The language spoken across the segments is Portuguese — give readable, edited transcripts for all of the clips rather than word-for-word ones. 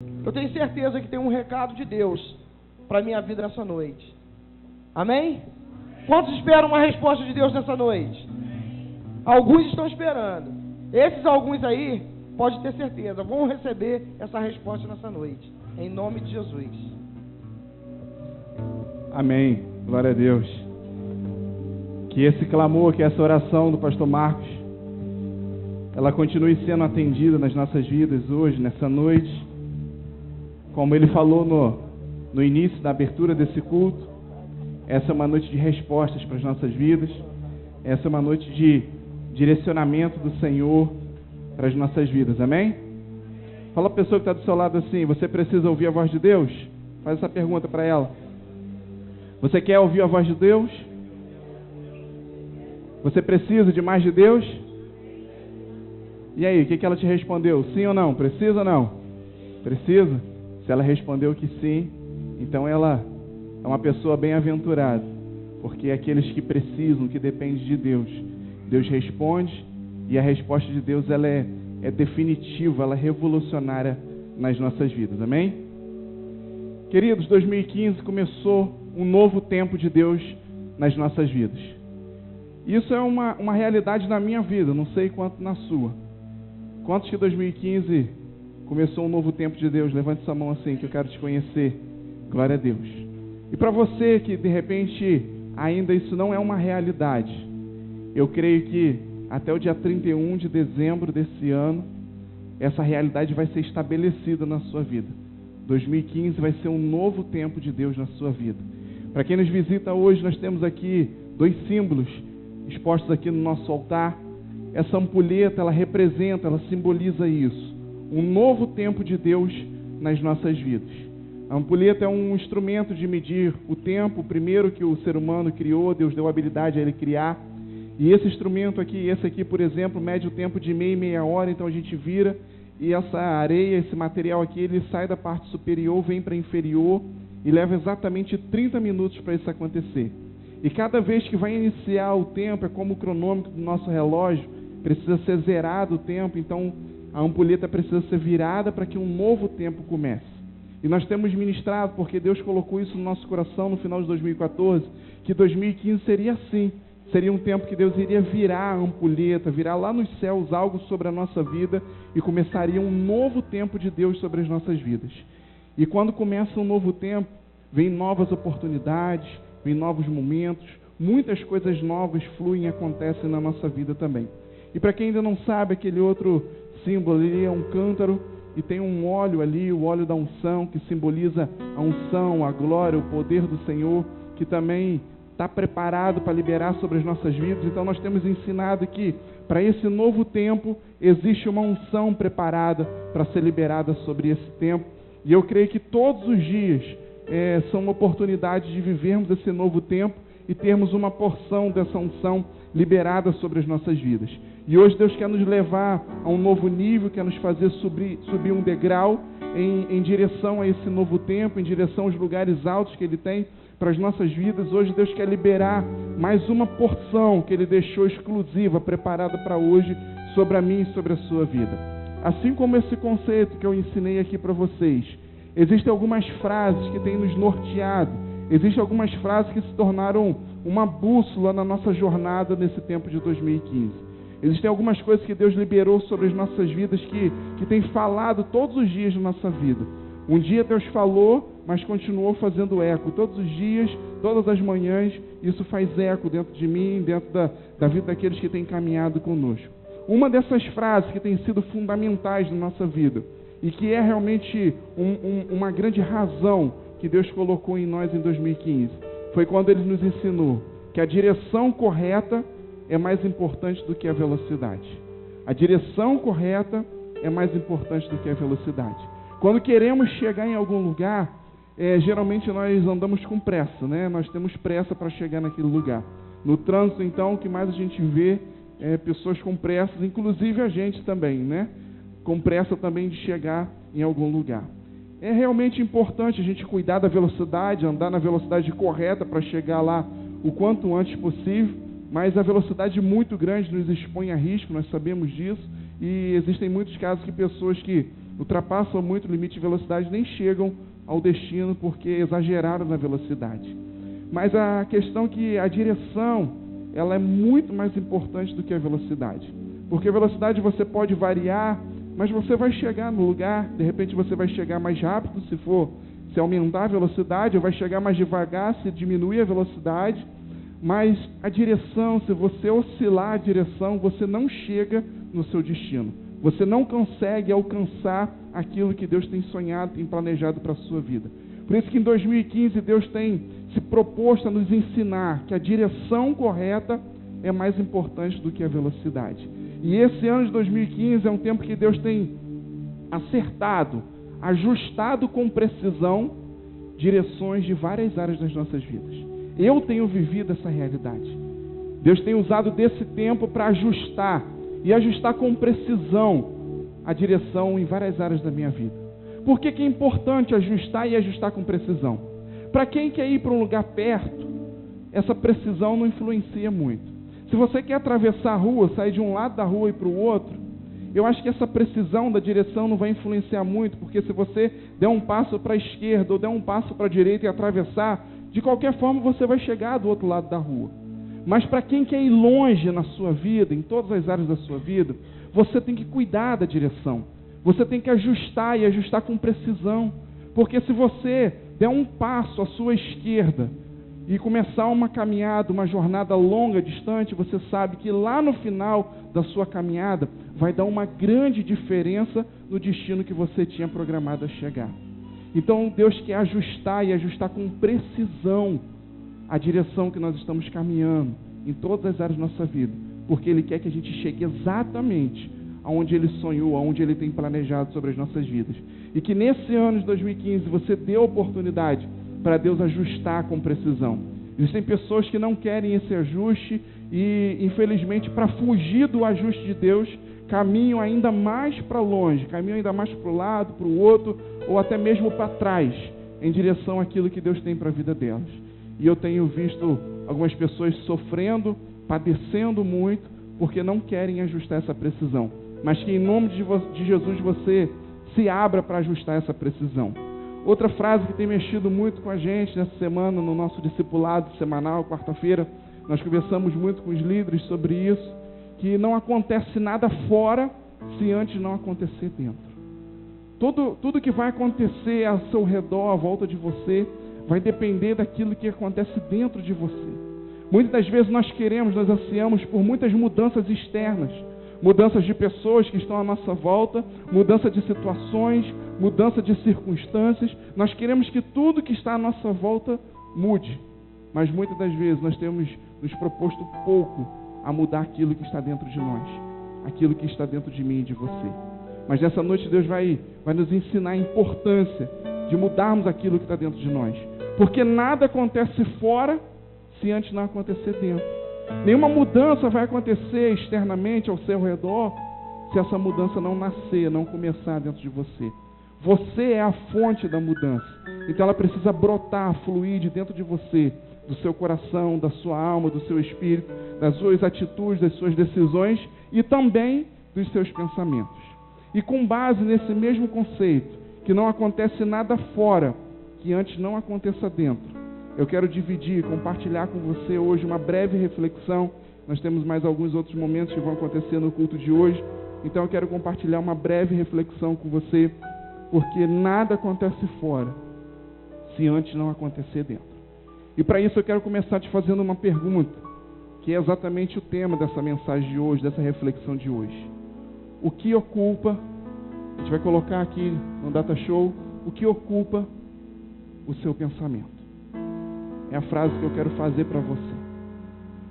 Eu tenho certeza que tem um recado de Deus para a minha vida nessa noite. Amém? Quantos esperam uma resposta de Deus nessa noite? Alguns estão esperando. Esses alguns aí, pode ter certeza, vão receber essa resposta nessa noite. Em nome de Jesus. Amém. Glória a Deus. Que esse clamor, que essa oração do pastor Marcos, ela continue sendo atendida nas nossas vidas hoje, nessa noite. Como ele falou no início da abertura desse culto, essa é uma noite de respostas para as nossas vidas. Essa é uma noite de direcionamento do Senhor para as nossas vidas. Amém? Fala para a pessoa que está do seu lado assim: você precisa ouvir a voz de Deus? Faz essa pergunta para ela. Você quer ouvir a voz de Deus? Você precisa de mais de Deus? E aí, o que ela te respondeu? Sim ou não? Precisa ou não? Precisa? Se ela respondeu que sim, então ela é uma pessoa bem-aventurada, porque aqueles que precisam, que dependem de Deus, Deus responde, e a resposta de Deus ela é definitiva, ela é revolucionária nas nossas vidas. Amém? Queridos, 2015 começou um novo tempo de Deus nas nossas vidas. Isso é uma realidade na minha vida, não sei quanto na sua. Quantos que 2015 começou um novo tempo de Deus? Levante essa mão assim, que eu quero te conhecer. Glória a Deus. E para você que de repente ainda isso não é uma realidade, eu creio que até o dia 31 de dezembro desse ano, essa realidade vai ser estabelecida na sua vida. 2015 vai ser um novo tempo de Deus na sua vida. Para quem nos visita hoje, nós temos aqui 2 símbolos expostos aqui no nosso altar. Essa ampulheta, ela representa, ela simboliza isso. Um novo tempo de Deus nas nossas vidas. A ampulheta é um instrumento de medir o tempo, o primeiro que o ser humano criou, Deus deu a habilidade a ele criar. E esse instrumento aqui, esse aqui, por exemplo, mede o tempo de meia hora, então a gente vira, e essa areia, esse material aqui, ele sai da parte superior, vem para a inferior, e leva exatamente 30 minutos para isso acontecer. E cada vez que vai iniciar o tempo, é como o cronômetro do nosso relógio, precisa ser zerado o tempo, então a ampulheta precisa ser virada para que um novo tempo comece. E nós temos ministrado, porque Deus colocou isso no nosso coração no final de 2014, que 2015 seria assim. Seria um tempo que Deus iria virar a ampulheta, virar lá nos céus algo sobre a nossa vida e começaria um novo tempo de Deus sobre as nossas vidas. E quando começa um novo tempo, vem novas oportunidades, vem novos momentos, muitas coisas novas fluem e acontecem na nossa vida também. E para quem ainda não sabe, aquele outro símbolo ali é um cântaro e tem um óleo ali, o óleo da unção, que simboliza a unção, a glória, o poder do Senhor, que também está preparado para liberar sobre as nossas vidas. Então nós temos ensinado que para esse novo tempo existe uma unção preparada para ser liberada sobre esse tempo. E eu creio que todos os dias são uma oportunidade de vivermos esse novo tempo e termos uma porção dessa unção liberada sobre as nossas vidas. E hoje Deus quer nos levar a um novo nível, quer nos fazer subir um degrau em direção a esse novo tempo, em direção aos lugares altos que Ele tem para as nossas vidas. Hoje Deus quer liberar mais uma porção que Ele deixou exclusiva, preparada para hoje, sobre a mim e sobre a sua vida. Assim como esse conceito que eu ensinei aqui para vocês, existem algumas frases que têm nos norteado, existem algumas frases que se tornaram uma bússola na nossa jornada nesse tempo de 2015. Existem algumas coisas que Deus liberou sobre as nossas vidas que tem falado todos os dias na nossa vida. Um dia Deus falou, mas continuou fazendo eco. Todos os dias, todas as manhãs, isso faz eco dentro de mim, dentro da vida daqueles que têm caminhado conosco. Uma dessas frases que tem sido fundamentais na nossa vida e que é realmente uma grande razão que Deus colocou em nós em 2015, foi quando Ele nos ensinou que a direção correta é mais importante do que a velocidade. A direção correta é mais importante do que a velocidade. Quando queremos chegar em algum lugar, geralmente nós andamos com pressa, né? Nós temos pressa para chegar naquele lugar. No trânsito, então, o que mais a gente vê é pessoas com pressa, inclusive a gente também, né? Com pressa também de chegar em algum lugar. É realmente importante a gente cuidar da velocidade, andar na velocidade correta para chegar lá o quanto antes possível, mas a velocidade muito grande nos expõe a risco, nós sabemos disso, e existem muitos casos que pessoas que ultrapassam muito o limite de velocidade, nem chegam ao destino porque exageraram na velocidade. Mas a questão é que a direção, ela é muito mais importante do que a velocidade. Porque a velocidade você pode variar, mas você vai chegar no lugar, de repente você vai chegar mais rápido se aumentar a velocidade, ou vai chegar mais devagar se diminuir a velocidade. Mas a direção, se você oscilar a direção, você não chega no seu destino. Você não consegue alcançar aquilo que Deus tem sonhado, tem planejado para a sua vida. Por isso que em 2015 Deus tem se proposto a nos ensinar que a direção correta é mais importante do que a velocidade. E esse ano de 2015 é um tempo que Deus tem acertado, ajustado com precisão direções de várias áreas das nossas vidas. Eu tenho vivido essa realidade. Deus tem usado desse tempo para ajustar com precisão a direção em várias áreas da minha vida. Por que é importante ajustar com precisão? Para quem quer ir para um lugar perto, essa precisão não influencia muito. Se você quer atravessar a rua, sair de um lado da rua e para o outro, eu acho que essa precisão da direção não vai influenciar muito, porque se você der um passo para a esquerda ou der um passo para a direita e atravessar, de qualquer forma você vai chegar do outro lado da rua. Mas para quem quer ir longe na sua vida, em todas as áreas da sua vida, você tem que cuidar da direção. Você tem que ajustar com precisão. Porque se você der um passo à sua esquerda e começar uma caminhada, uma jornada longa, distante, você sabe que lá no final da sua caminhada vai dar uma grande diferença no destino que você tinha programado a chegar. Então Deus quer ajustar com precisão a direção que nós estamos caminhando em todas as áreas da nossa vida, porque Ele quer que a gente chegue exatamente aonde Ele sonhou, aonde Ele tem planejado sobre as nossas vidas. E que nesse ano de 2015 você dê a oportunidade para Deus ajustar com precisão. Existem pessoas que não querem esse ajuste e, infelizmente, para fugir do ajuste de Deus, caminham ainda mais para longe, caminham ainda mais para o lado, para o outro, ou até mesmo para trás, em direção àquilo que Deus tem para a vida delas. E eu tenho visto algumas pessoas sofrendo, padecendo muito, porque não querem ajustar essa precisão. Mas que em nome de Jesus você se abra para ajustar essa precisão. Outra frase que tem mexido muito com a gente nessa semana, no nosso discipulado semanal, quarta-feira, nós conversamos muito com os líderes sobre isso, que não acontece nada fora se antes não acontecer dentro. Tudo que vai acontecer ao seu redor, à volta de você, vai depender daquilo que acontece dentro de você. Muitas das vezes nós ansiamos por muitas mudanças externas, mudanças de pessoas que estão à nossa volta, mudança de situações, mudança de circunstâncias. Nós queremos que tudo que está à nossa volta mude, mas muitas das vezes nós temos nos proposto pouco a mudar aquilo que está dentro de nós, aquilo que está dentro de mim e de você. Mas nessa noite Deus vai nos ensinar a importância de mudarmos aquilo que está dentro de nós, porque nada acontece fora se antes não acontecer dentro. Nenhuma mudança vai acontecer externamente ao seu redor se essa mudança não nascer, não começar dentro de você. Você é a fonte da mudança. Então ela precisa brotar, fluir de dentro de você, do seu coração, da sua alma, do seu espírito, das suas atitudes, das suas decisões e também dos seus pensamentos. E com base nesse mesmo conceito, que não acontece nada fora que antes não aconteça dentro, eu quero compartilhar com você hoje uma breve reflexão. Nós temos mais alguns outros momentos que vão acontecer no culto de hoje. Então eu quero compartilhar uma breve reflexão com você, porque nada acontece fora se antes não acontecer dentro. E para isso eu quero começar te fazendo uma pergunta, que é exatamente o tema dessa mensagem de hoje, dessa reflexão de hoje. O que ocupa, a gente vai colocar aqui no Data Show, o que ocupa o seu pensamento? É a frase que eu quero fazer para você.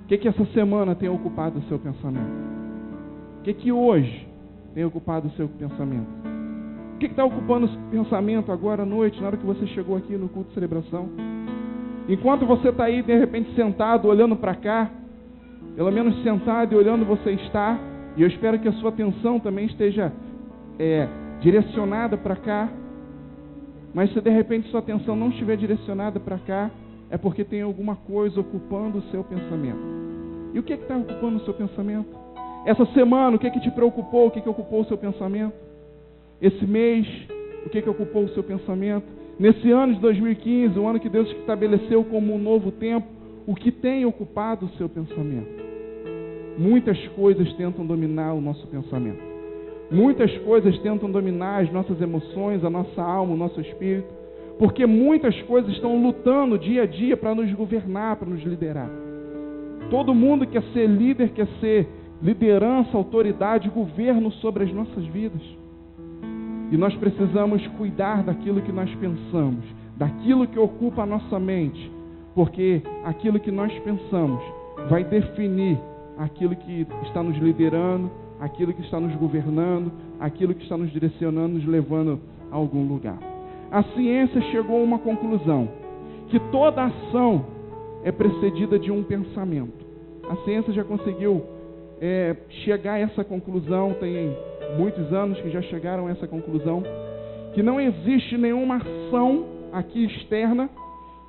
O que essa semana tem ocupado o seu pensamento? O que hoje tem ocupado o seu pensamento? O que está ocupando o seu pensamento agora à noite, na hora que você chegou aqui no culto de celebração? Enquanto você está aí, de repente, sentado, olhando para cá, pelo menos sentado e olhando você está, e eu espero que a sua atenção também esteja direcionada para cá, mas se de repente sua atenção não estiver direcionada para cá, é porque tem alguma coisa ocupando o seu pensamento. E o que está ocupando o seu pensamento? Essa semana, o que te preocupou? O que ocupou o seu pensamento? esse mês, o que ocupou o seu pensamento? Nesse ano de 2015, o ano que Deus estabeleceu como um novo tempo, o que tem ocupado o seu pensamento? Muitas coisas tentam dominar o nosso pensamento. Muitas coisas tentam dominar as nossas emoções, a nossa alma, o nosso espírito, porque muitas coisas estão lutando dia a dia para nos governar, para nos liderar. Todo mundo quer ser líder, quer ser liderança, autoridade, governo sobre as nossas vidas. E nós precisamos cuidar daquilo que nós pensamos, daquilo que ocupa a nossa mente, porque aquilo que nós pensamos vai definir aquilo que está nos liderando, aquilo que está nos governando, aquilo que está nos direcionando, nos levando a algum lugar. A ciência chegou a uma conclusão, que toda ação é precedida de um pensamento. A ciência já conseguiu chegar a essa conclusão, tem muitos anos que já chegaram a essa conclusão, que não existe nenhuma ação aqui externa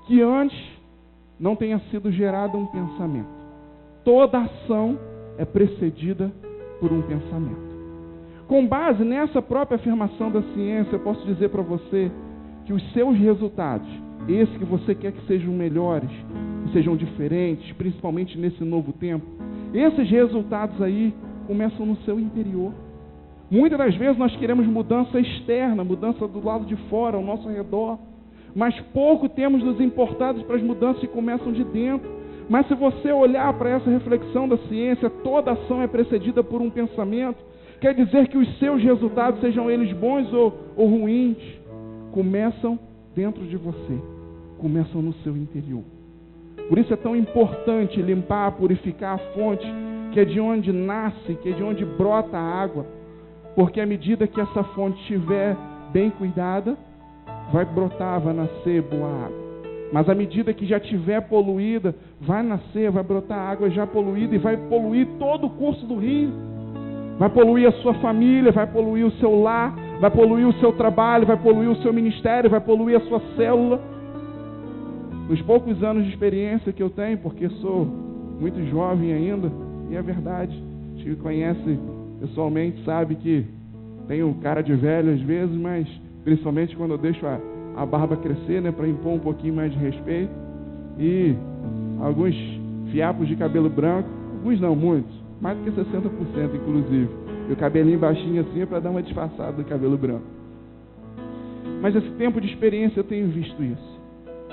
que antes não tenha sido gerada um pensamento. Toda ação é precedida por um pensamento. Com base nessa própria afirmação da ciência, eu posso dizer para você que os seus resultados, esses que você quer que sejam melhores, que sejam diferentes, principalmente nesse novo tempo, esses resultados aí começam no seu interior. Muitas das vezes nós queremos mudança externa, mudança do lado de fora, ao nosso redor, mas pouco temos nos importado para as mudanças que começam de dentro. Mas se você olhar para essa reflexão da ciência, toda ação é precedida por um pensamento, quer dizer que os seus resultados, sejam eles bons ou ruins, começam dentro de você, começam no seu interior. Por isso é tão importante limpar, purificar a fonte, que é de onde nasce, que é de onde brota a água, porque à medida que essa fonte estiver bem cuidada, vai brotar, vai nascer boa água. Mas à medida que já estiver poluída, vai nascer, vai brotar água já poluída e vai poluir todo o curso do rio. Vai poluir a sua família, vai poluir o seu lar, vai poluir o seu trabalho, vai poluir o seu ministério, vai poluir a sua célula. Nos poucos anos de experiência que eu tenho, porque sou muito jovem ainda, e é verdade, a gente me conhece pessoalmente, sabe que tenho cara de velho às vezes, mas principalmente quando eu deixo a barba crescer, né, para impor um pouquinho mais de respeito, e alguns fiapos de cabelo branco, alguns não, muitos, mais do que 60% inclusive, e o cabelinho baixinho assim é para dar uma disfarçada do cabelo branco. Mas esse tempo de experiência eu tenho visto isso,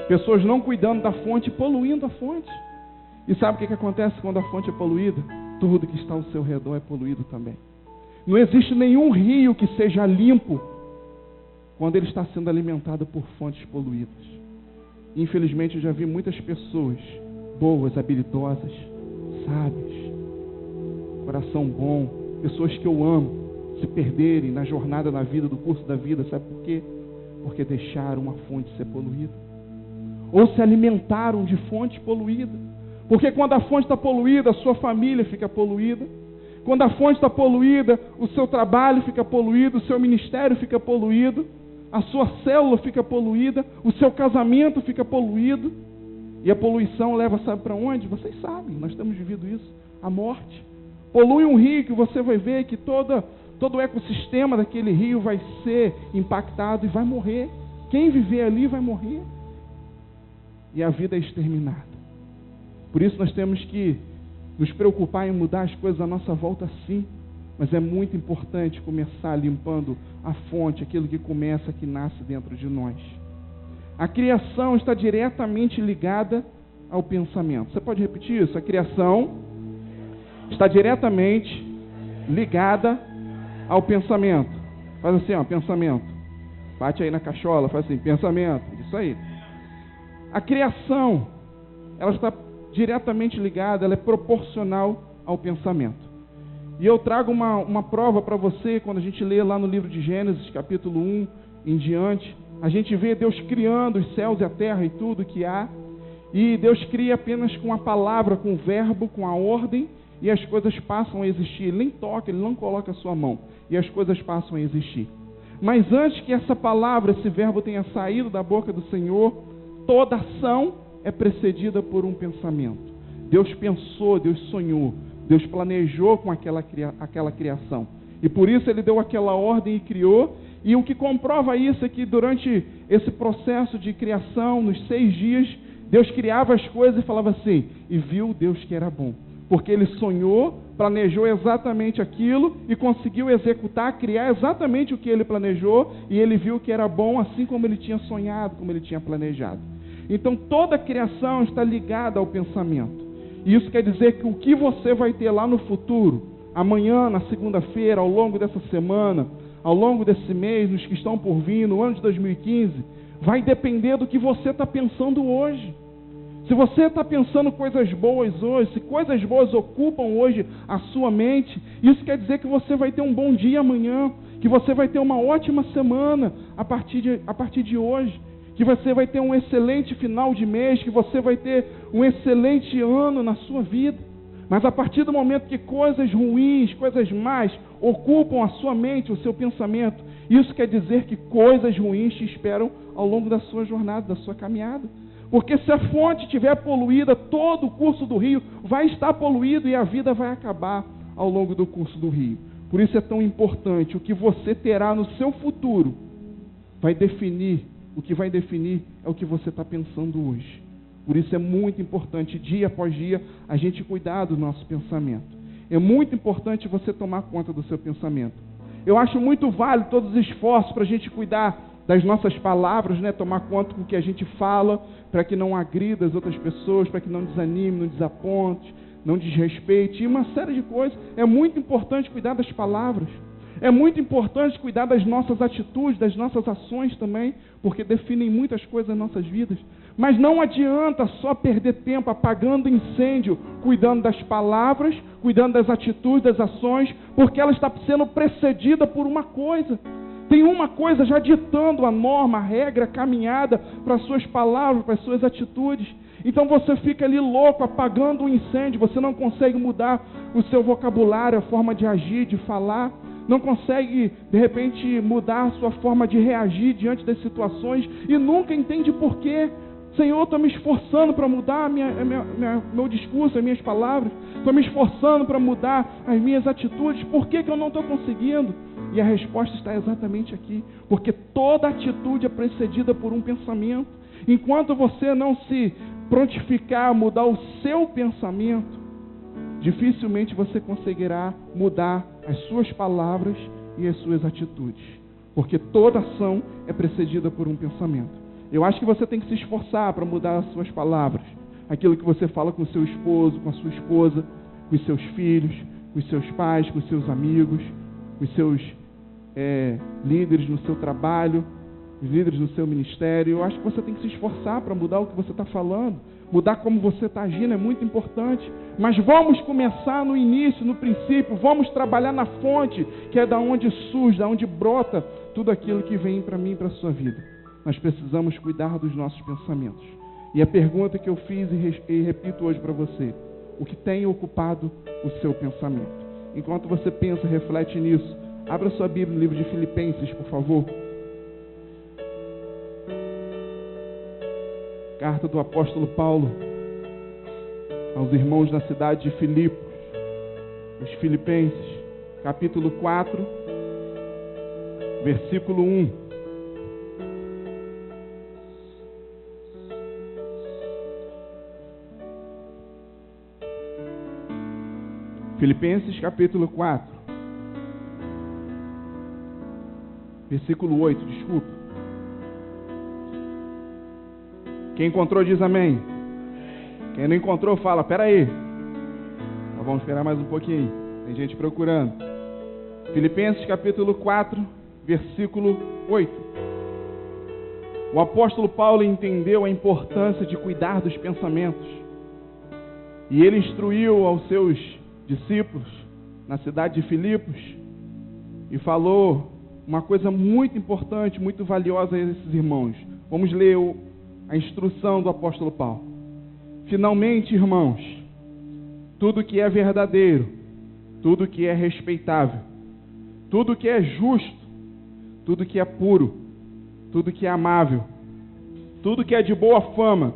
pessoas não cuidando da fonte, poluindo a fonte. E sabe o que acontece quando a fonte é poluída? Tudo que está ao seu redor é poluído também. Não existe nenhum rio que seja limpo quando ele está sendo alimentado por fontes poluídas. Infelizmente eu já vi muitas pessoas boas, habilidosas, sábias, coração bom, pessoas que eu amo, se perderem na jornada, na vida, do curso da vida. Sabe por quê? Porque deixaram uma fonte ser poluída, ou se alimentaram de fonte poluída. Porque quando a fonte está poluída, a sua família fica poluída. Quando a fonte está poluída, o seu trabalho fica poluído, o seu ministério fica poluído, a sua célula fica poluída, o seu casamento fica poluído. E a poluição leva, sabe para onde? Vocês sabem, nós temos vivido isso, a morte. Polui um rio que você vai ver que todo o ecossistema daquele rio vai ser impactado e vai morrer. Quem viver ali vai morrer. E a vida é exterminada. Por isso nós temos que nos preocupar em mudar as coisas à nossa volta, sim. Mas é muito importante começar limpando a fonte, aquilo que começa, que nasce dentro de nós. A criação está diretamente ligada ao pensamento. Você pode repetir isso? A criação está diretamente ligada ao pensamento. Faz assim, ó, pensamento. Bate aí na cachola, faz assim, pensamento. Isso aí. A criação, ela está diretamente ligada, ela é proporcional ao pensamento. E eu trago uma prova para você, quando a gente lê lá no livro de Gênesis, capítulo 1 em diante, a gente vê Deus criando os céus e a terra e tudo que há, e Deus cria apenas com a palavra, com o verbo, com a ordem, e as coisas passam a existir. Ele nem toca, ele não coloca a sua mão, e as coisas passam a existir. Mas antes que essa palavra, esse verbo tenha saído da boca do Senhor, toda ação é precedida por um pensamento. Deus pensou, Deus sonhou, Deus planejou com aquela criação. E por isso Ele deu aquela ordem e criou. E o que comprova isso é que durante esse processo de criação, nos 6 dias, Deus criava as coisas e falava assim, e viu Deus que era bom. Porque Ele sonhou, planejou exatamente aquilo e conseguiu executar, criar exatamente o que Ele planejou, e Ele viu que era bom assim como Ele tinha sonhado, como Ele tinha planejado. Então toda a criação está ligada ao pensamento. E isso quer dizer que o que você vai ter lá no futuro, amanhã, na segunda-feira, ao longo dessa semana, ao longo desse mês, nos que estão por vir, no ano de 2015, vai depender do que você está pensando hoje. Se você está pensando coisas boas hoje, se coisas boas ocupam hoje a sua mente, isso quer dizer que você vai ter um bom dia amanhã, que você vai ter uma ótima semana a partir de hoje, que você vai ter um excelente final de mês, que você vai ter um excelente ano na sua vida. Mas a partir do momento que coisas ruins, coisas más ocupam a sua mente, o seu pensamento, isso quer dizer que coisas ruins te esperam ao longo da sua jornada, da sua caminhada. Porque se a fonte estiver poluída, todo o curso do rio vai estar poluído e a vida vai acabar ao longo do curso do rio. Por isso é tão importante, o que você terá no seu futuro vai definir, o que vai definir é o que você está pensando hoje. Por isso é muito importante, dia após dia, a gente cuidar do nosso pensamento. É muito importante você tomar conta do seu pensamento. Eu acho muito válido todos os esforços para a gente cuidar das nossas palavras, né? Tomar conta com o que a gente fala, para que não agrida as outras pessoas, para que não desanime, não desaponte, não desrespeite, e uma série de coisas. É muito importante cuidar das palavras. É muito importante cuidar das nossas atitudes, das nossas ações também, porque definem muitas coisas nas nossas vidas. Mas não adianta só perder tempo apagando incêndio, cuidando das palavras, cuidando das atitudes, das ações, porque ela está sendo precedida por uma coisa. Tem uma coisa já ditando a norma, a regra, a caminhada para as suas palavras, para as suas atitudes. Então você fica ali louco, apagando o incêndio, você não consegue mudar o seu vocabulário, a forma de agir, de falar, não consegue, de repente, mudar a sua forma de reagir diante das situações e nunca entende por quê. Senhor, estou me esforçando para mudar meu discurso, as minhas palavras, estou me esforçando para mudar as minhas atitudes, por que eu não estou conseguindo? E a resposta está exatamente aqui, porque toda atitude é precedida por um pensamento. Enquanto você não se prontificar a mudar o seu pensamento, dificilmente você conseguirá mudar as suas palavras e as suas atitudes, porque toda ação é precedida por um pensamento. Eu acho que você tem que se esforçar para mudar as suas palavras, aquilo que você fala com o seu esposo, com a sua esposa, com os seus filhos, com os seus pais, com os seus amigos, com os seus líderes no seu trabalho, os líderes no seu ministério. Eu acho que você tem que se esforçar para mudar o que você está falando, mudar como você está agindo, é muito importante. Mas vamos começar no início, no princípio, vamos trabalhar na fonte, que é da onde surge, da onde brota tudo aquilo que vem para mim e para a sua vida. Nós precisamos cuidar dos nossos pensamentos. E a pergunta que eu fiz e repito hoje para você: o que tem ocupado o seu pensamento? Enquanto você pensa, reflete nisso, abra sua Bíblia no livro de Filipenses, por favor. Carta do apóstolo Paulo aos irmãos da cidade de Filipos. Os Filipenses, capítulo 4, versículo 1. Filipenses capítulo 4, versículo 8, desculpa. Quem encontrou diz amém. Quem não encontrou fala, peraí. Então vamos esperar mais um pouquinho, tem gente procurando. Filipenses capítulo 4, versículo 8. O apóstolo Paulo entendeu a importância de cuidar dos pensamentos. E ele instruiu aos seus discípulos na cidade de Filipos e falou uma coisa muito importante, muito valiosa a esses irmãos. Vamos ler a instrução do apóstolo Paulo. Finalmente, irmãos, tudo que é verdadeiro, tudo que é respeitável, tudo que é justo, tudo que é puro, tudo que é amável, tudo que é de boa fama,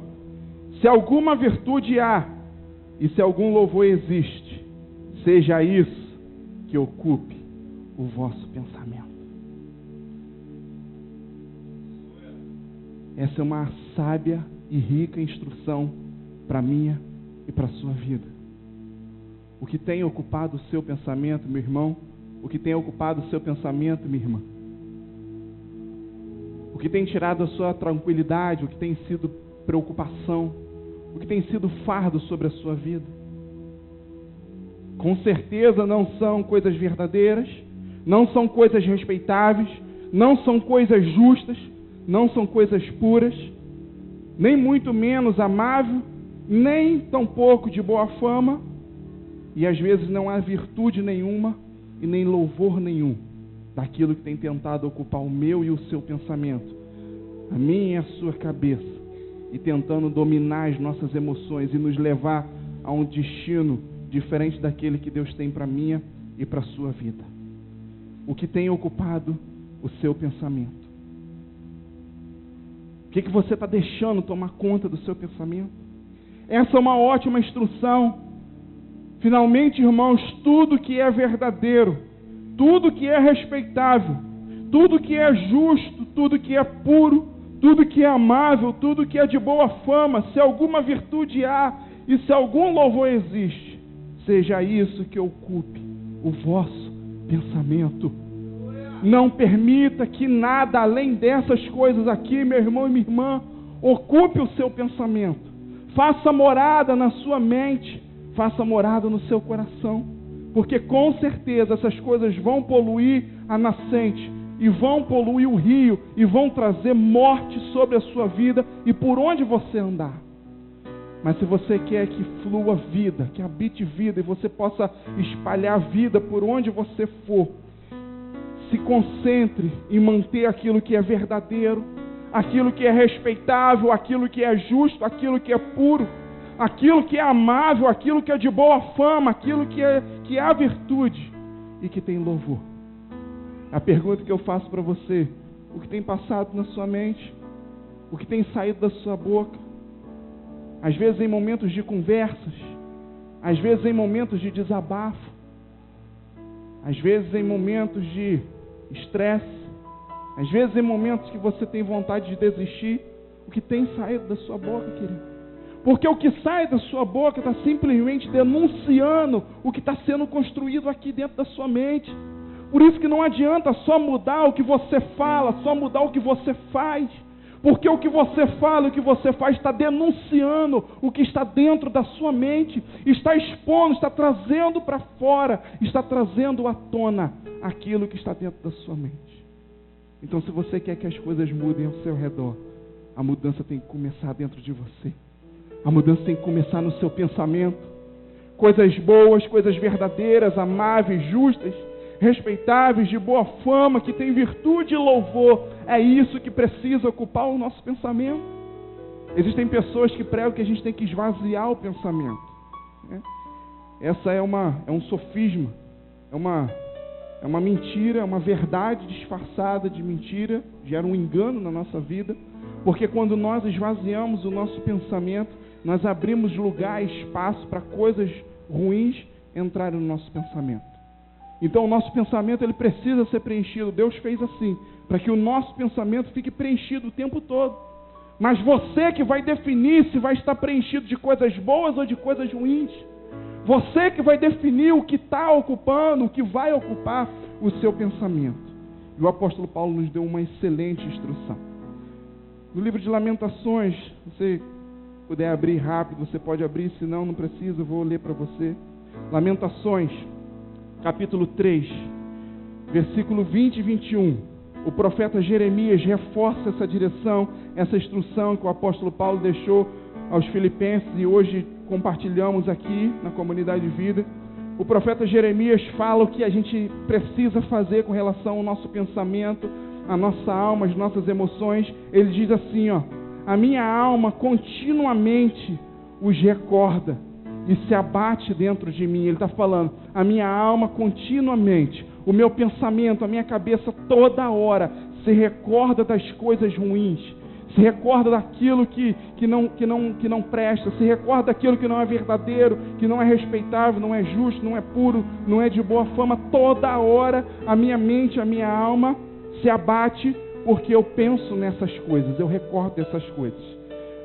se alguma virtude há e se algum louvor existe, seja isso que ocupe o vosso pensamento. Essa é uma sábia e rica instrução para a minha e para a sua vida. O que tem ocupado o seu pensamento, meu irmão? O que tem ocupado o seu pensamento, minha irmã? O que tem tirado a sua tranquilidade? O que tem sido preocupação? O que tem sido fardo sobre a sua vida? Com certeza não são coisas verdadeiras, não são coisas respeitáveis, não são coisas justas, não são coisas puras, nem muito menos amável, nem tampouco de boa fama, e às vezes não há virtude nenhuma e nem louvor nenhum daquilo que tem tentado ocupar o meu e o seu pensamento, a minha e a sua cabeça, e tentando dominar as nossas emoções e nos levar a um destino diferente daquele que Deus tem para a minha e para a sua vida. O que tem ocupado o seu pensamento? O que você está deixando tomar conta do seu pensamento? Essa é uma ótima instrução. Finalmente, irmãos, tudo que é verdadeiro, tudo que é respeitável, tudo que é justo, tudo que é puro, tudo que é amável, tudo que é de boa fama, se alguma virtude há e se algum louvor existe, seja isso que ocupe o vosso pensamento. Não permita que nada além dessas coisas aqui, meu irmão e minha irmã, ocupe o seu pensamento. Faça morada na sua mente, faça morada no seu coração, porque com certeza essas coisas vão poluir a nascente, e vão poluir o rio, e vão trazer morte sobre a sua vida e por onde você andar. Mas se você quer que flua vida, que habite vida, e você possa espalhar vida por onde você for, se concentre em manter aquilo que é verdadeiro, aquilo que é respeitável, aquilo que é justo, aquilo que é puro, aquilo que é amável, aquilo que é de boa fama, aquilo que há virtude e que tem louvor. A pergunta que eu faço para você: o que tem passado na sua mente? O que tem saído da sua boca? Às vezes em momentos de conversas, às vezes em momentos de desabafo, às vezes em momentos de estresse, às vezes em momentos que você tem vontade de desistir, o que tem saído da sua boca, querido? Porque o que sai da sua boca está simplesmente denunciando o que está sendo construído aqui dentro da sua mente. Por isso que não adianta só mudar o que você fala, só mudar o que você faz. Porque o que você fala, o que você faz está denunciando o que está dentro da sua mente, está expondo, está trazendo para fora, está trazendo à tona aquilo que está dentro da sua mente. Então, se você quer que as coisas mudem ao seu redor, a mudança tem que começar dentro de você. A mudança tem que começar no seu pensamento. Coisas boas, coisas verdadeiras, amáveis, justas, respeitáveis, de boa fama, que tem virtude e louvor. É isso que precisa ocupar o nosso pensamento. Existem pessoas que pregam que a gente tem que esvaziar o pensamento, né? Essa é um sofisma, é uma mentira, é uma verdade disfarçada de mentira, gera um engano na nossa vida, porque quando nós esvaziamos o nosso pensamento, nós abrimos lugar e espaço para coisas ruins entrarem no nosso pensamento. Então o nosso pensamento ele precisa ser preenchido. Deus fez assim, para que o nosso pensamento fique preenchido o tempo todo. Mas você que vai definir se vai estar preenchido de coisas boas ou de coisas ruins. Você que vai definir o que está ocupando, o que vai ocupar o seu pensamento. E o apóstolo Paulo nos deu uma excelente instrução. No livro de Lamentações, se você puder abrir rápido, você pode abrir, se não precisa, eu vou ler para você. Lamentações, capítulo 3, versículo 20 e 21. O profeta Jeremias reforça essa direção, essa instrução que o apóstolo Paulo deixou aos filipenses e hoje compartilhamos aqui na comunidade de vida. O profeta Jeremias fala o que a gente precisa fazer com relação ao nosso pensamento, a nossa alma, as nossas emoções. Ele diz assim, a minha alma continuamente os recorda e se abate dentro de mim. Ele está falando, a minha alma continuamente, o meu pensamento, a minha cabeça toda hora se recorda das coisas ruins, se recorda daquilo que não presta, se recorda daquilo que não é verdadeiro, que não é respeitável, não é justo, não é puro, não é de boa fama. Toda hora a minha mente, a minha alma se abate porque eu penso nessas coisas, eu recordo dessas coisas.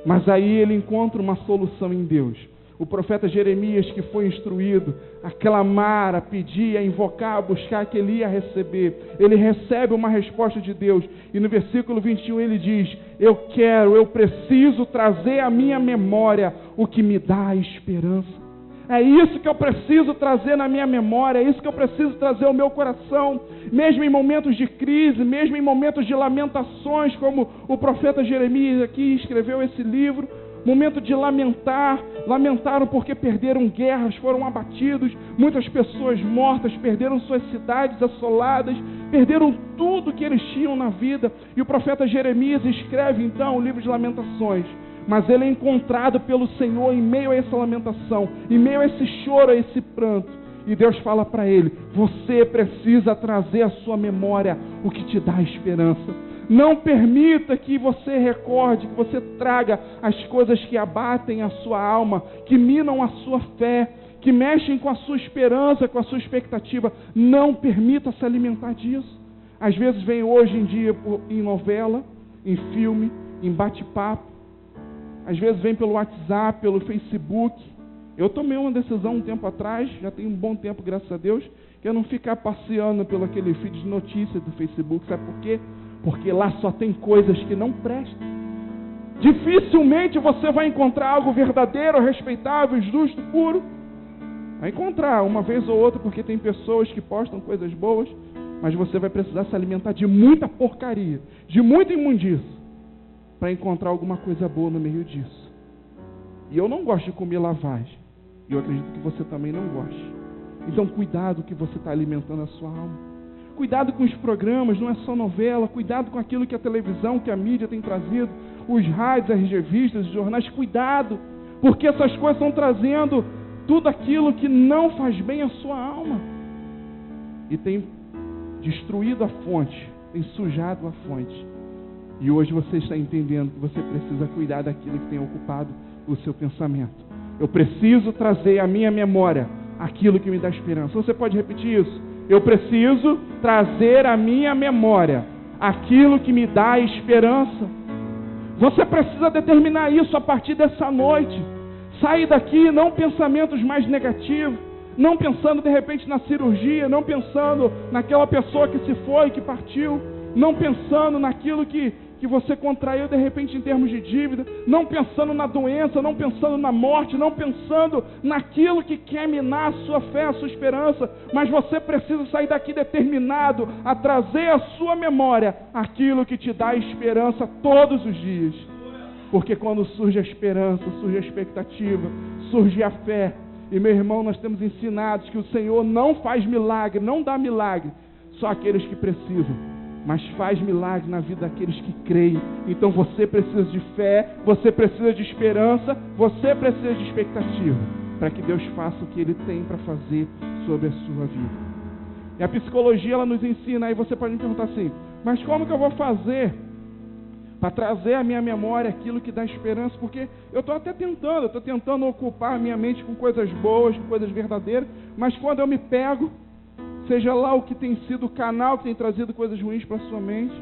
Mas aí ele encontra uma solução em Deus. O profeta Jeremias, que foi instruído a clamar, a pedir, a invocar, a buscar, que ele ia receber. Ele recebe uma resposta de Deus. E no versículo 21 ele diz: eu preciso trazer à minha memória o que me dá a esperança. É isso que eu preciso trazer na minha memória, é isso que eu preciso trazer ao meu coração, mesmo em momentos de crise, mesmo em momentos de lamentações, como o profeta Jeremias aqui escreveu esse livro, momento de lamentaram porque perderam guerras, foram abatidos, muitas pessoas mortas, perderam suas cidades assoladas, perderam tudo que eles tinham na vida, e o profeta Jeremias escreve então o livro de Lamentações. Mas ele é encontrado pelo Senhor em meio a essa lamentação, em meio a esse choro, a esse pranto. E Deus fala para ele: você precisa trazer à sua memória o que te dá esperança. Não permita que você recorde, que você traga as coisas que abatem a sua alma, que minam a sua fé, que mexem com a sua esperança, com a sua expectativa. Não permita se alimentar disso. Às vezes vem hoje em dia em novela, em filme, em bate-papo. Às vezes vem pelo WhatsApp, pelo Facebook. Eu tomei uma decisão um tempo atrás, já tem um bom tempo, graças a Deus, que é não ficar passeando pelo aquele feed de notícias do Facebook. Sabe por quê? Porque lá só tem coisas que não prestam. Dificilmente você vai encontrar algo verdadeiro, respeitável, justo, puro. Vai encontrar uma vez ou outra, porque tem pessoas que postam coisas boas, mas você vai precisar se alimentar de muita porcaria, de muita imundícia, para encontrar alguma coisa boa no meio disso. E eu não gosto de comer lavagem. E eu acredito que você também não goste. Então cuidado que você está alimentando a sua alma. Cuidado com os programas, não é só novela. Cuidado com aquilo que a televisão, que a mídia tem trazido. Os rádios, as revistas, os jornais. Cuidado, porque essas coisas estão trazendo tudo aquilo que não faz bem à sua alma. E tem destruído a fonte, tem sujado a fonte. E hoje você está entendendo que você precisa cuidar daquilo que tem ocupado o seu pensamento. Eu preciso trazer à minha memória aquilo que me dá esperança. Você pode repetir isso? Eu preciso trazer à minha memória aquilo que me dá esperança. Você precisa determinar isso a partir dessa noite. Sair daqui não pensamentos mais negativos, não pensando de repente na cirurgia, não pensando naquela pessoa que se foi, que partiu, não pensando naquilo que você contraiu de repente em termos de dívida, não pensando na doença, não pensando na morte, não pensando naquilo que quer minar a sua fé, a sua esperança, mas você precisa sair daqui determinado a trazer à sua memória aquilo que te dá esperança todos os dias. Porque quando surge a esperança, surge a expectativa, surge a fé. E meu irmão, nós temos ensinados que o Senhor não faz milagre, não dá milagre só aqueles que precisam, mas faz milagre na vida daqueles que creem. Então você precisa de fé, você precisa de esperança, você precisa de expectativa, para que Deus faça o que Ele tem para fazer sobre a sua vida. E a psicologia, ela nos ensina, aí você pode me perguntar assim: mas como que eu vou fazer para trazer à minha memória aquilo que dá esperança? Porque eu estou até tentando ocupar a minha mente com coisas boas, com coisas verdadeiras, mas quando eu me pego, seja lá o que tem sido o canal que tem trazido coisas ruins para a sua mente,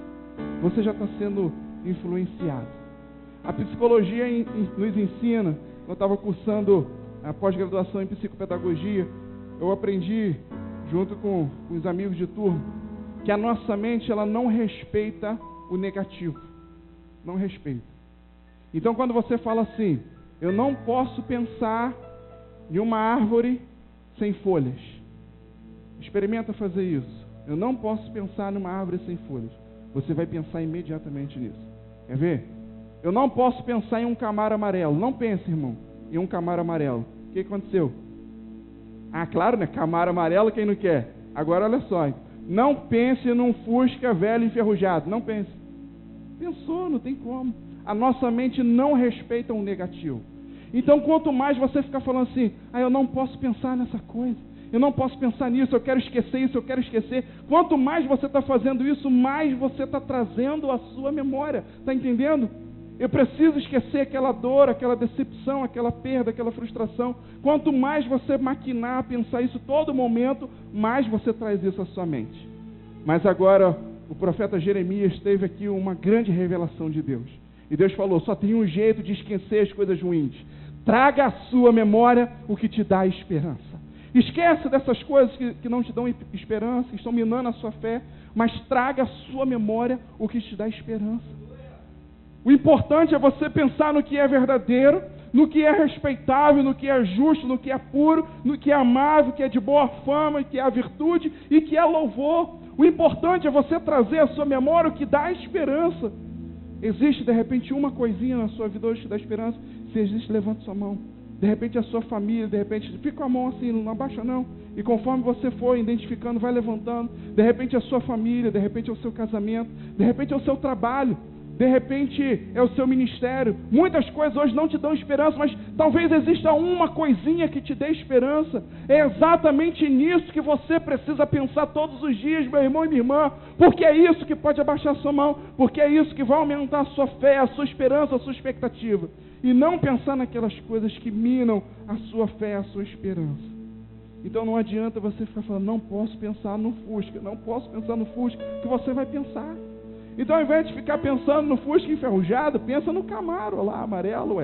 você já está sendo influenciado. A psicologia nos ensina. Eu estava cursando a pós-graduação em psicopedagogia, eu aprendi, junto com os amigos de turma, que a nossa mente, ela não respeita o negativo. Não respeita. Então, quando você fala assim: eu não posso pensar em uma árvore sem folhas. Experimenta fazer isso. Eu não posso pensar numa árvore sem folhas. Você vai pensar imediatamente nisso. Quer ver? Eu não posso pensar em um camaro amarelo. Não pense, irmão, em um camaro amarelo. O que aconteceu? Ah, claro, né? Camaro amarelo, quem não quer? Agora, olha só. Não pense num Fusca velho enferrujado. Não pense. Pensou, não tem como. A nossa mente não respeita o negativo. Então, quanto mais você ficar falando assim: eu não posso pensar nessa coisa, eu não posso pensar nisso, eu quero esquecer isso, eu quero esquecer. Quanto mais você está fazendo isso, mais você está trazendo à sua memória. Está entendendo? Eu preciso esquecer aquela dor, aquela decepção, aquela perda, aquela frustração. Quanto mais você maquinar, pensar isso todo momento, mais você traz isso à sua mente. Mas agora, o profeta Jeremias teve aqui uma grande revelação de Deus. E Deus falou, só tem um jeito de esquecer as coisas ruins. Traga à sua memória o que te dá esperança. Esquece dessas coisas que não te dão esperança, que estão minando a sua fé, mas traga à sua memória o que te dá esperança. O importante é você pensar no que é verdadeiro, no que é respeitável, no que é justo, no que é puro, no que é amável, que é de boa fama, que é a virtude e que é louvor. O importante é você trazer à sua memória o que dá esperança. Existe, de repente, uma coisinha na sua vida hoje que dá esperança? Se existe, levante sua mão. De repente, a sua família, de repente, fica com a mão assim, não abaixa não. E conforme você for identificando, vai levantando. De repente, a sua família, de repente, é o seu casamento, de repente, é o seu trabalho. De repente é o seu ministério. Muitas coisas hoje não te dão esperança, mas talvez exista uma coisinha que te dê esperança. É exatamente nisso que você precisa pensar todos os dias, meu irmão e minha irmã, porque é isso que pode abaixar a sua mão, porque é isso que vai aumentar a sua fé, a sua esperança, a sua expectativa. E não pensar naquelas coisas que minam a sua fé, a sua esperança. Então não adianta você ficar falando, não posso pensar no Fusca, não posso pensar no Fusca, que você vai pensar. Então, ao invés de ficar pensando no Fusca enferrujado, pensa no Camaro lá, amarelo,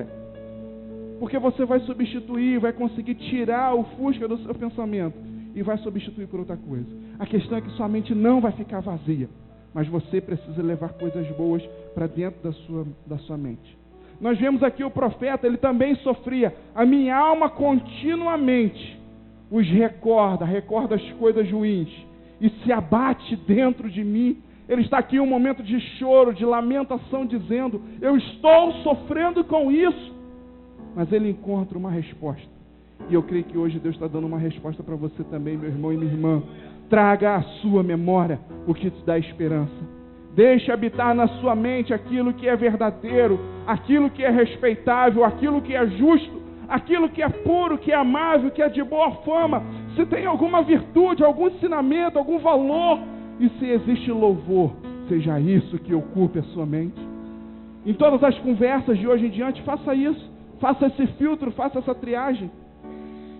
Porque você vai substituir, vai conseguir tirar o Fusca do seu pensamento e vai substituir por outra coisa. A questão é que sua mente não vai ficar vazia, mas você precisa levar coisas boas para dentro da sua mente. Nós vemos aqui o profeta, ele também sofria. A minha alma continuamente os recorda as coisas ruins e se abate dentro de mim. Ele está aqui em um momento de choro, de lamentação, dizendo, eu estou sofrendo com isso. Mas ele encontra uma resposta. E eu creio que hoje Deus está dando uma resposta para você também, meu irmão e minha irmã. Traga à sua memória o que te dá esperança. Deixe habitar na sua mente aquilo que é verdadeiro, aquilo que é respeitável, aquilo que é justo, aquilo que é puro, que é amável, que é de boa fama. Se tem alguma virtude, algum ensinamento, algum valor, e se existe louvor, seja isso que ocupe a sua mente. Em todas as conversas de hoje em diante, faça isso. Faça esse filtro, faça essa triagem.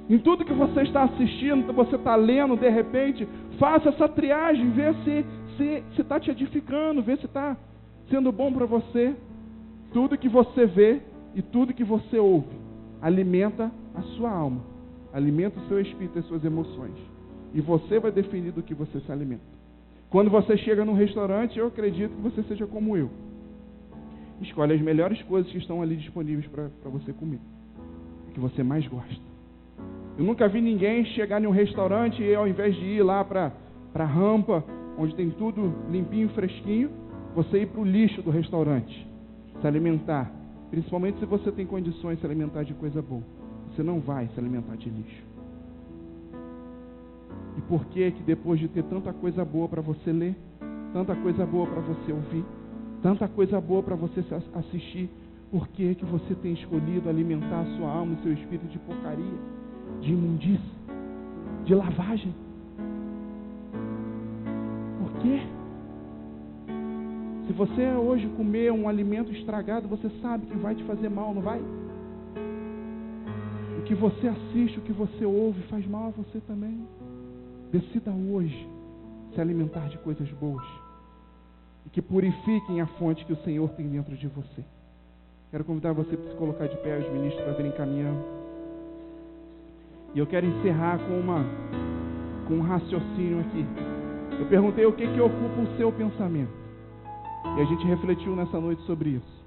Em tudo que você está assistindo, você está lendo, de repente, faça essa triagem, vê se está te edificando, vê se está sendo bom para você. Tudo que você vê e tudo que você ouve alimenta a sua alma, alimenta o seu espírito e as suas emoções. E você vai definir do que você se alimenta. Quando você chega num restaurante, eu acredito que você seja como eu. Escolhe as melhores coisas que estão ali disponíveis para você comer, que você mais gosta. Eu nunca vi ninguém chegar em um restaurante e ao invés de ir lá para a rampa, onde tem tudo limpinho, fresquinho, você ir para o lixo do restaurante, se alimentar. Principalmente se você tem condições de se alimentar de coisa boa. Você não vai se alimentar de lixo. E por que depois de ter tanta coisa boa para você ler, tanta coisa boa para você ouvir, tanta coisa boa para você assistir, por que você tem escolhido alimentar a sua alma e seu espírito de porcaria, de imundície, de lavagem? Por quê? Se você hoje comer um alimento estragado, você sabe que vai te fazer mal, não vai? O que você assiste, o que você ouve faz mal a você também. Decida hoje se alimentar de coisas boas e que purifiquem a fonte que o Senhor tem dentro de você. Quero convidar você para se colocar de pé, os ministros para virem caminhando. E eu quero encerrar com um raciocínio aqui. Eu perguntei o que ocupa o seu pensamento. E a gente refletiu nessa noite sobre isso.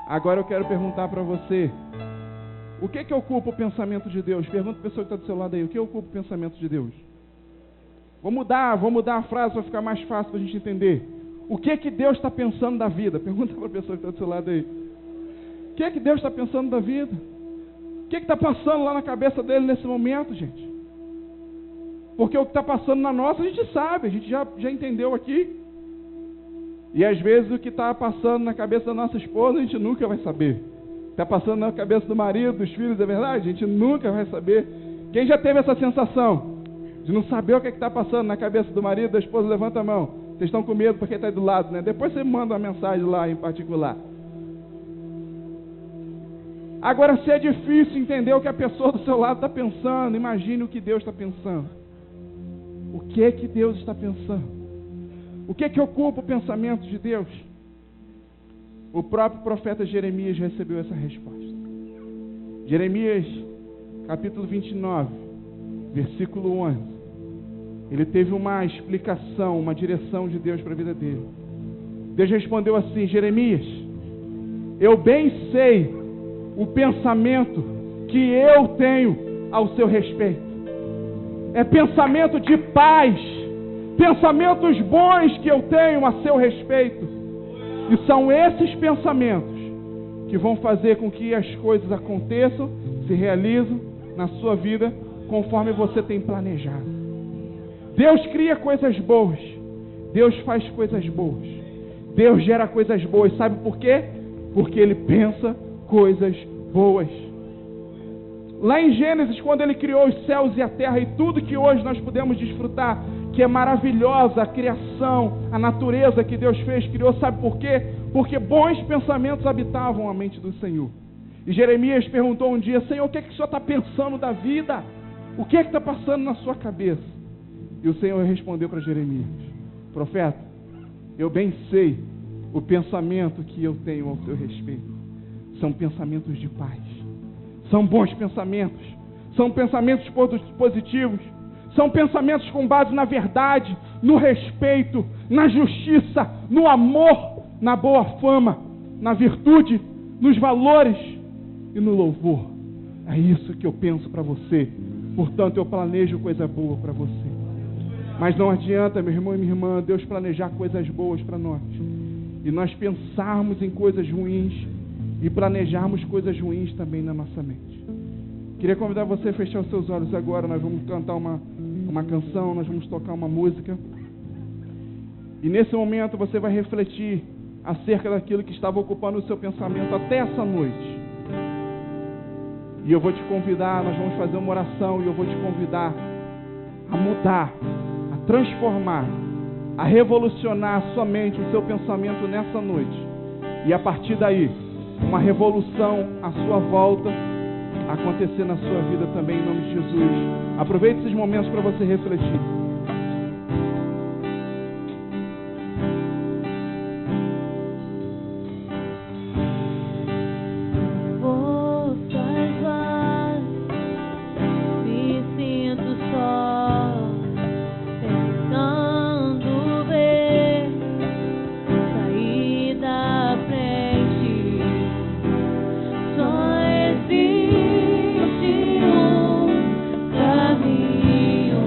Agora eu quero perguntar para você, o que ocupa o pensamento de Deus? Pergunta para a pessoa que está do seu lado aí, o que ocupa o pensamento de Deus? Vou mudar a frase para ficar mais fácil para a gente entender. O que Deus está pensando da vida? Pergunta para a pessoa que está do seu lado aí. O que Deus está pensando da vida? O que está passando lá na cabeça dele nesse momento, gente? Porque o que está passando na nossa, a gente sabe, a gente já entendeu aqui. E às vezes o que está passando na cabeça da nossa esposa, a gente nunca vai saber. Está passando na cabeça do marido, dos filhos, é verdade? A gente nunca vai saber. Quem já teve essa sensação de não saber o que está passando na cabeça do marido, da esposa? Levanta a mão. Vocês estão com medo porque está aí do lado, né? Depois você manda uma mensagem lá em particular. Agora, se é difícil entender o que a pessoa do seu lado está pensando, imagine o que Deus está pensando. O que Deus está pensando? O que ocupa o pensamento de Deus? O próprio profeta Jeremias recebeu essa resposta. Jeremias, capítulo 29, versículo 11. Ele teve uma explicação, uma direção de Deus para a vida dele. Deus respondeu assim: Jeremias, eu bem sei o pensamento que eu tenho ao seu respeito. É pensamento de paz, pensamentos bons que eu tenho a seu respeito. E são esses pensamentos que vão fazer com que as coisas aconteçam, se realizem na sua vida conforme você tem planejado. Deus cria coisas boas, Deus faz coisas boas, Deus gera coisas boas. Sabe por quê? Porque Ele pensa coisas boas. Lá em Gênesis, quando Ele criou os céus e a terra e tudo que hoje nós podemos desfrutar, que é maravilhosa a criação, a natureza que Deus fez, criou, sabe por quê? Porque bons pensamentos habitavam a mente do Senhor. E Jeremias perguntou um dia: Senhor, o que o Senhor está pensando da vida? O que está passando na sua cabeça? E o Senhor respondeu para Jeremias: profeta, eu bem sei o pensamento que eu tenho ao seu respeito. São pensamentos de paz, são bons pensamentos, são pensamentos positivos, são pensamentos com base na verdade, no respeito, na justiça, no amor, na boa fama, na virtude, nos valores e no louvor. É isso que eu penso para você. Portanto, eu planejo coisa boa para você. Mas não adianta, meu irmão e minha irmã, Deus planejar coisas boas para nós e nós pensarmos em coisas ruins e planejarmos coisas ruins também na nossa mente. Queria convidar você a fechar os seus olhos agora. Nós vamos cantar uma canção, nós vamos tocar uma música. E nesse momento você vai refletir acerca daquilo que estava ocupando o seu pensamento até essa noite. E eu vou te convidar, nós vamos fazer uma oração e eu vou te convidar a mudar, a transformar, a revolucionar a sua mente, o seu pensamento nessa noite. E a partir daí, uma revolução à sua volta acontecer na sua vida também, em nome de Jesus. Aproveite esses momentos para você refletir. Caminho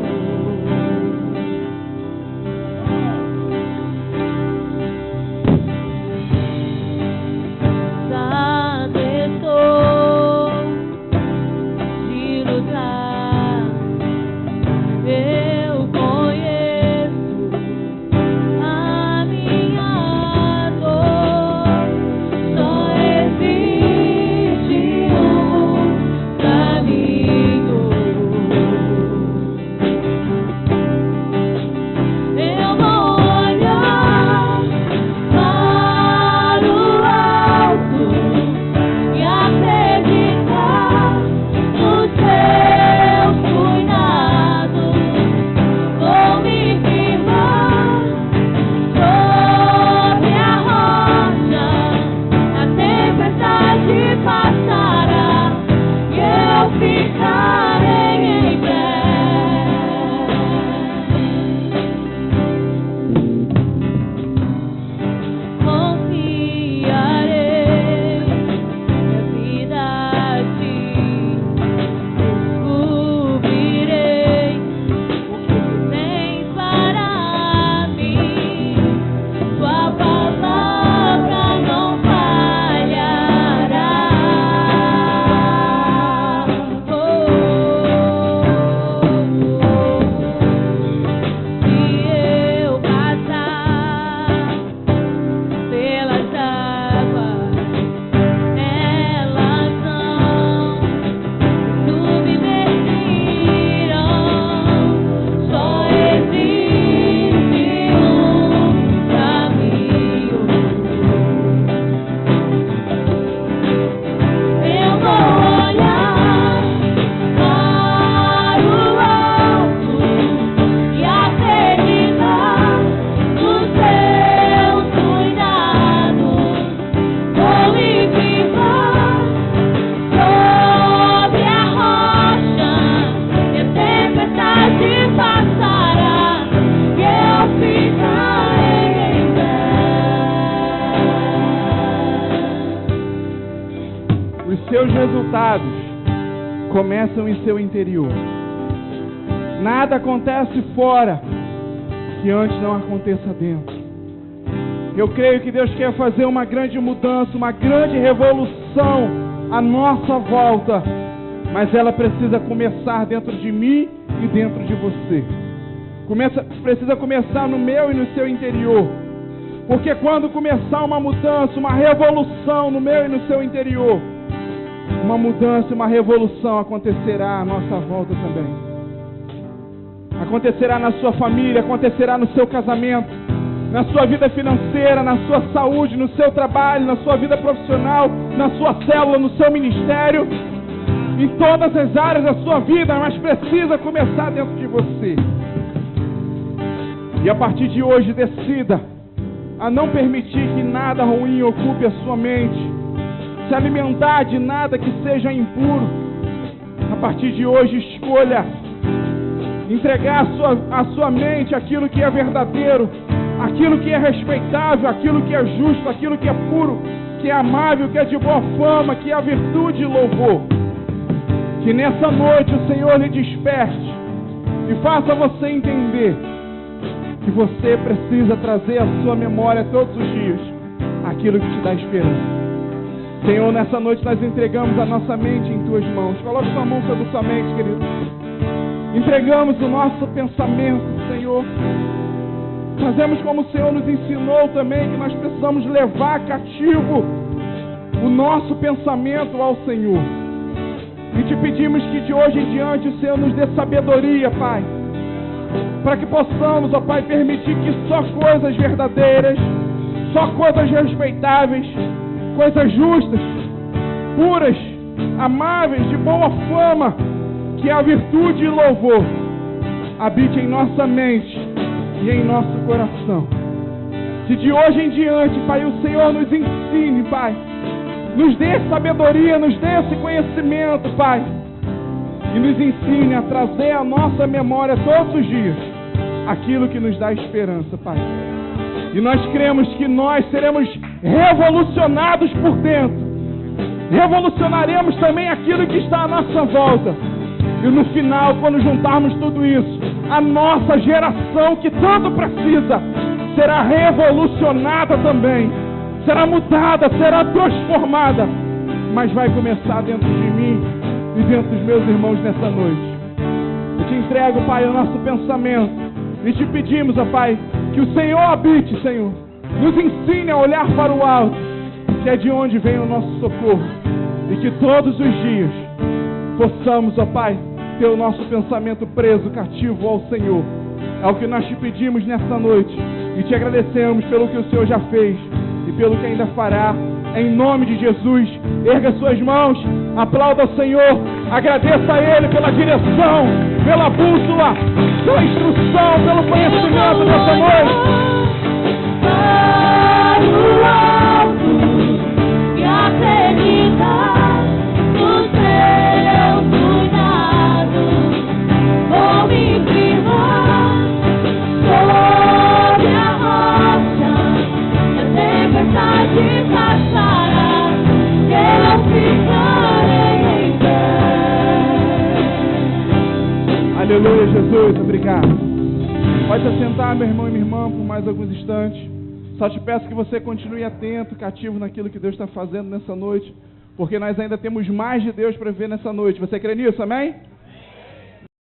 seus resultados começam em seu interior. Nada acontece fora que antes não aconteça dentro. Eu creio que Deus quer fazer uma grande mudança, uma grande revolução à nossa volta, mas ela precisa começar dentro de mim e dentro de você. Precisa começar no meu e no seu interior. Porque quando começar uma mudança, uma revolução no meu e no seu interior, uma mudança, uma revolução acontecerá à nossa volta também. Acontecerá na sua família, acontecerá no seu casamento, na sua vida financeira, na sua saúde, no seu trabalho, na sua vida profissional, na sua célula, no seu ministério, em todas as áreas da sua vida, mas precisa começar dentro de você. E a partir de hoje decida a não permitir que nada ruim ocupe a sua mente, se alimentar de nada que seja impuro. A partir de hoje escolha entregar a sua mente aquilo que é verdadeiro, aquilo que é respeitável, aquilo que é justo, aquilo que é puro, que é amável, que é de boa fama, que é a virtude e louvor. Que nessa noite o Senhor lhe desperte e faça você entender que você precisa trazer à sua memória todos os dias aquilo que te dá esperança. Senhor, nessa noite nós entregamos a nossa mente em Tuas mãos. Coloque sua mão sobre sua mente, querido. Entregamos o nosso pensamento, Senhor. Fazemos como o Senhor nos ensinou também, que nós precisamos levar cativo o nosso pensamento ao Senhor. E te pedimos que de hoje em diante o Senhor nos dê sabedoria, Pai, para que possamos, ó Pai, permitir que só coisas verdadeiras, só coisas respeitáveis, coisas justas, puras, amáveis, de boa fama, que a virtude e louvor habite em nossa mente e em nosso coração. Que de hoje em diante, Pai, o Senhor nos ensine, Pai, nos dê sabedoria, nos dê esse conhecimento, Pai, e nos ensine a trazer à nossa memória todos os dias aquilo que nos dá esperança, Pai. E nós cremos que nós seremos revolucionados por dentro. Revolucionaremos também aquilo que está à nossa volta. E no final, quando juntarmos tudo isso, a nossa geração que tanto precisa será revolucionada também. Será mudada, será transformada. Mas vai começar dentro de mim e dentro dos meus irmãos nessa noite. Eu te entrego, Pai, o nosso pensamento. E te pedimos, ó Pai, que o Senhor habite, Senhor. Nos ensine a olhar para o alto, que é de onde vem o nosso socorro. E que todos os dias possamos, ó Pai, ter o nosso pensamento preso, cativo ao Senhor. É o que nós te pedimos nessa noite. E te agradecemos pelo que o Senhor já fez e pelo que ainda fará. Em nome de Jesus, erga suas mãos, aplauda o Senhor, agradeça a Ele pela direção, pela bússola, pela instrução, pelo conhecimento nessa noite. Para o alto e acreditar no Teu cuidado, vou me firmar sobre a rocha, a tempestade passará, eu ficarei em pé. Aleluia, Jesus, obrigado. Pode se assentar, meu irmão e minha irmã, por mais alguns instantes. Só te peço que você continue atento, cativo naquilo que Deus está fazendo nessa noite, porque nós ainda temos mais de Deus para ver nessa noite. Você crê nisso, amém?